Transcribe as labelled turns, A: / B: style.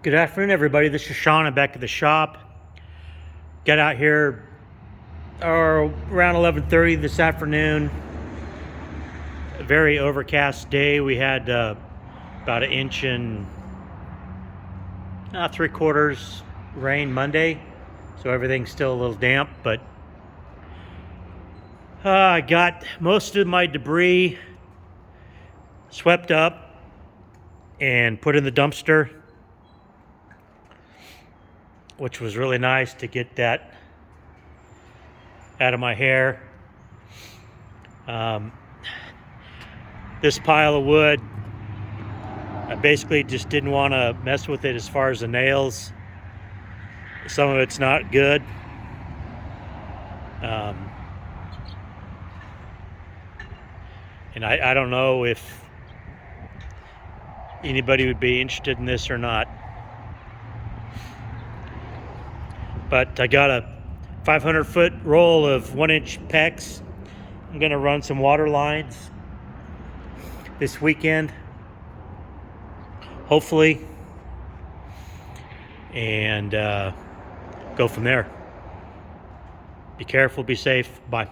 A: Good afternoon, everybody. This is Sean. I'm back at the shop. Got out here around 11:30 this afternoon. A very overcast day. We had about an inch and 3/4 rain Monday, so everything's still a little damp. But I got most of my debris swept up and put in the dumpster, which was really nice to get that out of my hair. This pile of wood, I basically just didn't want to mess with it as far as the nails. Some of it's not good. And I don't know if anybody would be interested in this or not. But I got a 500-foot roll of 1-inch PEX. I'm gonna run some water lines this weekend, hopefully, and go from there. Be careful, be safe, bye.